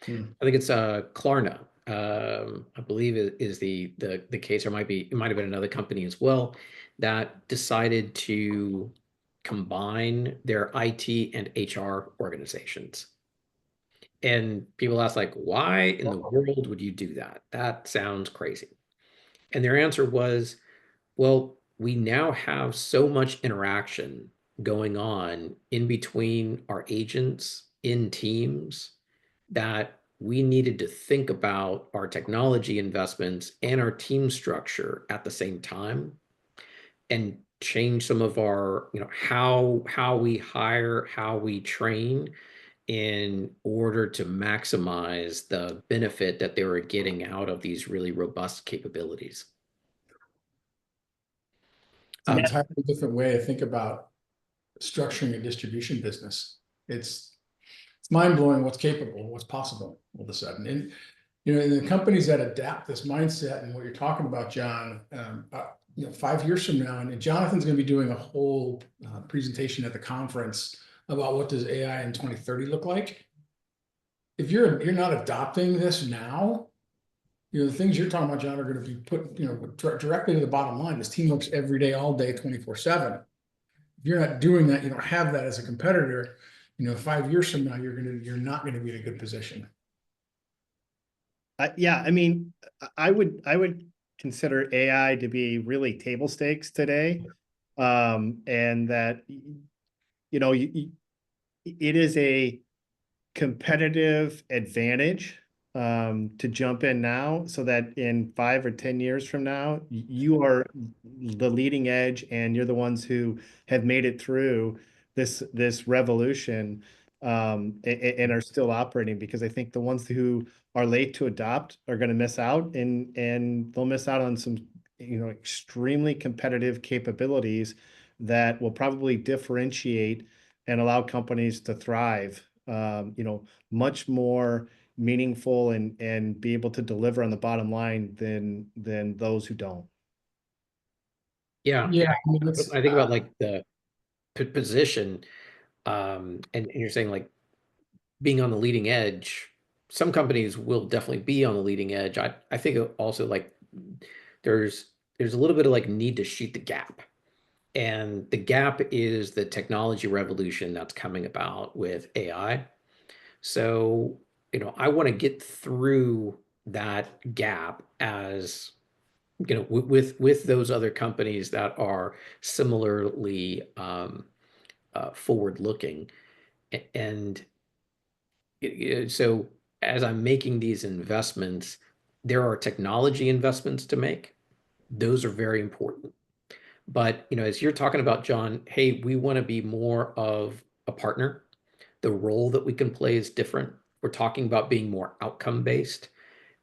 I think it's Klarna. I believe it is the case, or it might have been another company as well that decided to combine their IT and HR organizations. And people ask, like, why in the world would you do that? That sounds crazy. And their answer was, well, we now have so much interaction going on in between our agents in teams that we needed to think about our technology investments and our team structure at the same time. And change some of our, how we hire, how we train in order to maximize the benefit that they were getting out of these really robust capabilities. It's an Yeah. entirely different way to think about structuring a distribution business. It's mind blowing what's capable, what's possible all of a sudden. And in the companies that adapt this mindset and what you're talking about, John, 5 years from now, and Jonathan's going to be doing a whole presentation at the conference about what does AI in 2030 look like. If you're not adopting this now, the things you're talking about, John, are going to be put, directly to the bottom line. This team works every day, all day, 24/7. If you're not doing that, you don't have that as a competitor. 5 years from now, you're not going to be in a good position. Yeah, I mean, I would consider AI to be really table stakes today, and that it is a competitive advantage to jump in now, so that in 5 or 10 years from now, you are the leading edge, and you're the ones who have made it through this revolution, and are still operating. Because I think the ones who are late to adopt are going to miss out, and they'll miss out on some extremely competitive capabilities that will probably differentiate and allow companies to thrive much more meaningful and be able to deliver on the bottom line than those who don't. Yeah. Yeah, I think about like the position, and you're saying like being on the leading edge. Some companies will definitely be on the leading edge. I think also like there's a little bit of like need to shoot the gap. And the gap is the technology revolution that's coming about with AI. So, I want to get through that gap as, with those other companies that are similarly forward looking. And so as I'm making these investments, there are technology investments to make. Those are very important. But, as you're talking about, John, hey, we want to be more of a partner. The role that we can play is different. We're talking about being more outcome based.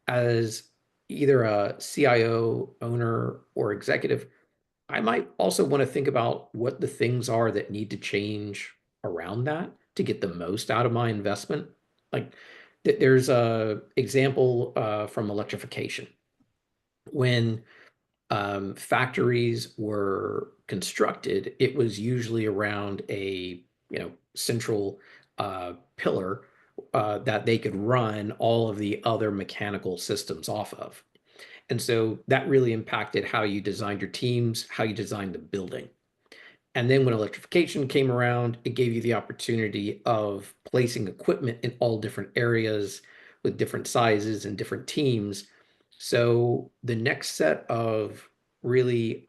As either a CIO, owner, or executive, I might also want to think about what the things are that need to change around that to get the most out of my investment. Like there's a example from electrification. When factories were constructed, it was usually around a central pillar that they could run all of the other mechanical systems off of. And so that really impacted how you designed your teams, how you designed the building. And then when electrification came around, it gave you the opportunity of placing equipment in all different areas with different sizes and different teams. So the next set of really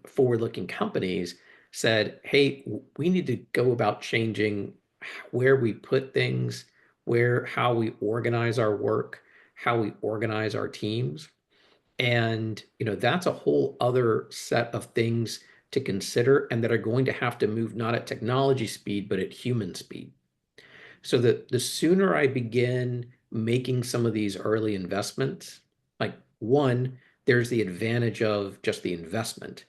forward-looking companies said, hey, we need to go about changing where we put things, how we organize our work, how we organize our teams. And, that's a whole other set of things to consider, and that are going to have to move not at technology speed, but at human speed. So that the sooner I begin making some of these early investments, like one, there's the advantage of just the investment.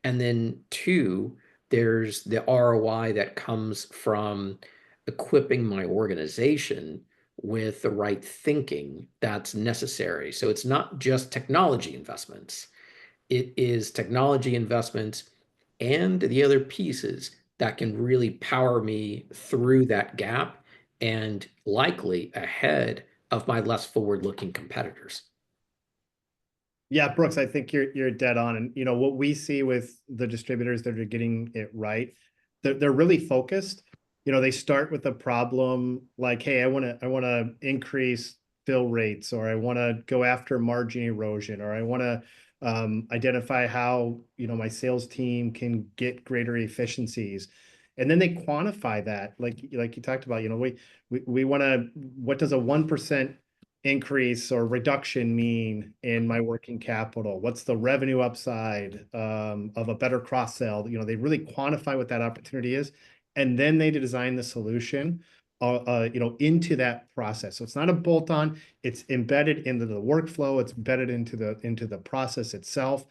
And then two, there's the ROI that comes from equipping my organization with the right thinking that's necessary. So it's not just technology investments, it is technology investments and the other pieces that can really power me through that gap and likely ahead of my less forward-looking competitors. Yeah, Brooks, I think you're dead on. And what we see with the distributors that are getting it right, they're really focused. They start with a problem like, hey, I want to increase fill rates, or I want to go after margin erosion, or I want to identify how my sales team can get greater efficiencies. And then they quantify that, like you talked about. We want to, what does a 1% increase or reduction mean in my working capital? What's the revenue upside of a better cross sell? You know, they really quantify what that opportunity is, and then they design the solution, you know, into that process. So it's not a bolt on; it's embedded into the workflow. It's embedded into the process itself,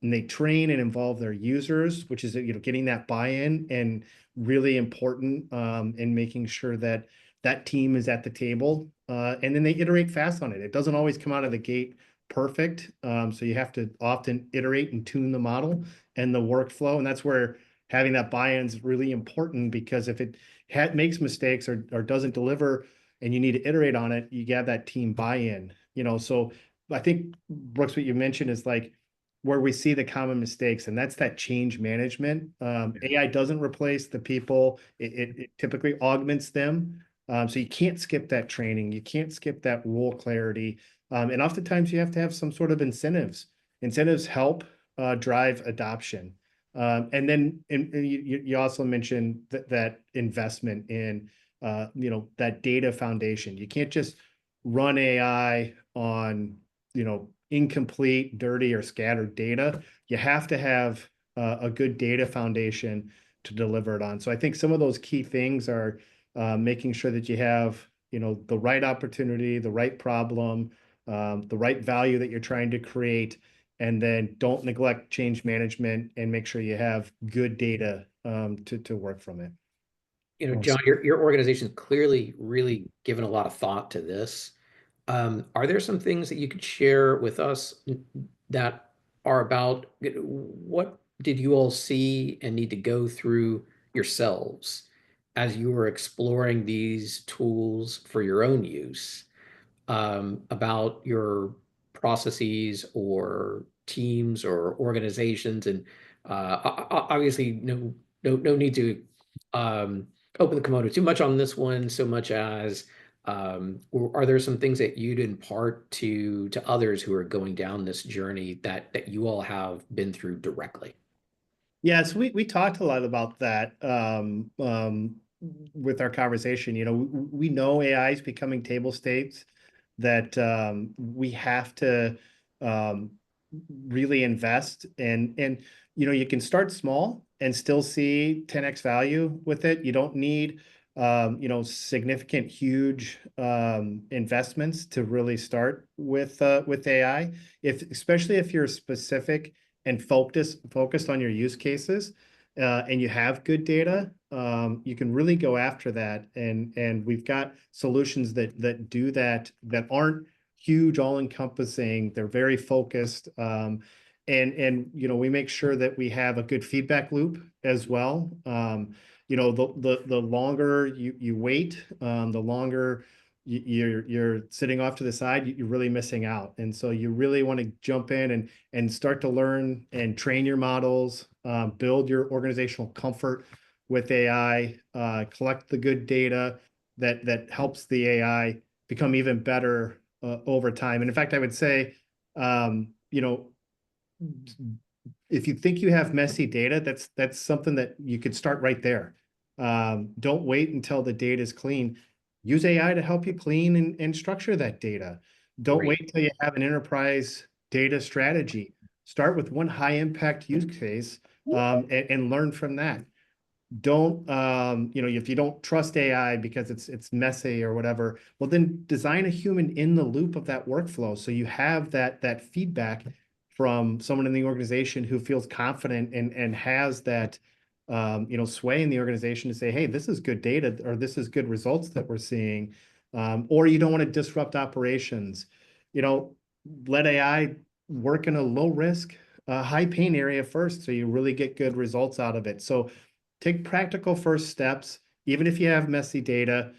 and they train and involve their users, which is, you know, getting that buy-in and really important in making sure that that team is at the table, and then they iterate fast on it. It doesn't always come out of the gate perfect, so you have to often iterate and tune the model and the workflow, and that's where having that buy-in is really important, because if it makes mistakes or doesn't deliver and you need to iterate on it, you have that team buy-in. You know, so I think, Brooks, what you mentioned is like where we see the common mistakes, and that's that change management. AI doesn't replace the people; it typically augments them. So you can't skip that training. You can't skip that role clarity. And oftentimes you have to have some sort of incentives. Incentives help drive adoption. And then you also mentioned that investment in, you know, that data foundation. You can't just run AI on, you know, incomplete, dirty, or scattered data. You have to have a good data foundation to deliver it on. So I think some of those key things are making sure that you have, you know, the right opportunity, the right problem, the right value that you're trying to create, and then don't neglect change management and make sure you have good data to work from it. You know, John, your organization's clearly really given a lot of thought to this. Are there some things that you could share with us that are about what did you all see and need to go through yourselves as you were exploring these tools for your own use, about your processes or teams or organizations? And obviously, no need to um, open the kimono too much on this one, so much as or are there some things that you'd impart to others who are going down this journey that you all have been through directly? Yeah, so we talked a lot about that with our conversation. You know, we know AI is becoming table stakes, that we have to um, really invest, and you know, you can start small and still see 10x value with it. You don't need you know, significant, huge investments to really start with AI. Especially if you're specific and focused on your use cases, and you have good data, you can really go after that. And we've got solutions that do that, that aren't huge, all encompassing. They're very focused. And you know, we make sure that we have a good feedback loop as well. You know, the longer you wait, the longer you're sitting off to the side, you're really missing out. And so you really want to jump in and start to learn and train your models, build your organizational comfort with AI, collect the good data that helps the AI become even better over time. And in fact, I would say, you know, if you think you have messy data, that's something that you could start right there. Don't wait until the data is clean. Use AI to help you clean and structure that data. Don't Great. wait till you have an enterprise data strategy. Start with one high impact use case, and learn from that. Don't you know, if you don't trust AI because it's messy or whatever, well, then design a human in the loop of that workflow, so you have that feedback from someone in the organization who feels confident and has that you know, sway in the organization to say, hey, this is good data, or this is good results that we're seeing. Or you don't want to disrupt operations. You know, let AI work in a low risk, high pain area first, so you really get good results out of it. So take practical first steps, even if you have messy data.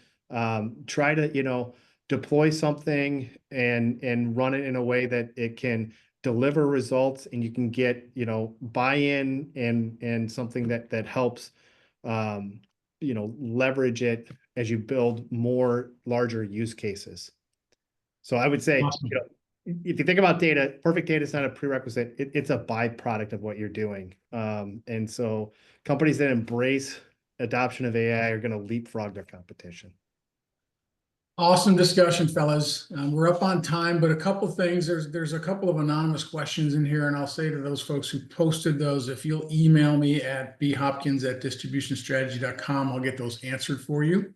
Try to, you know, deploy something and run it in a way that it can deliver results, and you can get, you know, buy-in and something that helps you know, leverage it as you build more larger use cases. So I would say, Awesome. you know, if you think about data, perfect data is not a prerequisite. It's a byproduct of what you're doing. And so companies that embrace adoption of AI are going to leapfrog their competition. Awesome discussion, fellas. We're up on time, but a couple things. There's a couple of anonymous questions in here, and I'll say to those folks who posted those, if you'll email me at bhopkins@distributionstrategy.com, I'll get those answered for you.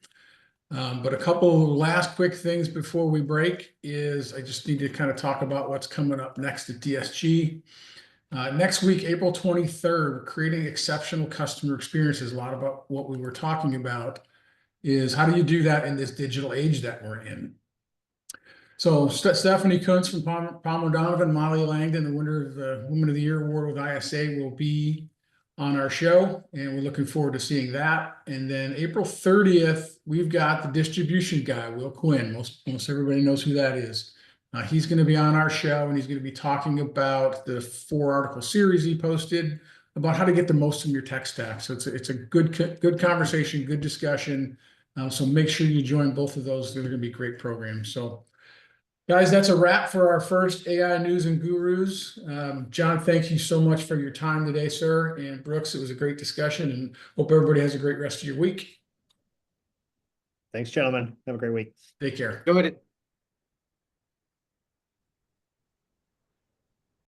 But a couple last quick things before we break is I just need to kind of talk about what's coming up next at DSG. Next week, April 23rd, creating exceptional customer experiences. A lot about what we were talking about is how do you do that in this digital age that we're in? So Stephanie Kuntz from Palmer Donovan, Molly Langdon, the winner of the Woman of the Year Award with ISA, will be on our show, and we're looking forward to seeing that. And then April 30th, we've got the distribution guy, Will Quinn. Most everybody knows who that is. He's going to be on our show, and he's going to be talking about the 4-article series he posted about how to get the most from your tech stack. So it's a good conversation, good discussion. So make sure you join both of those. They're going to be great programs. So guys, that's a wrap for our first AI News and Gurus. John, thank you so much for your time today, sir. And Brooks, it was a great discussion, and hope everybody has a great rest of your week. Thanks, gentlemen. Have a great week. Take care. Go ahead.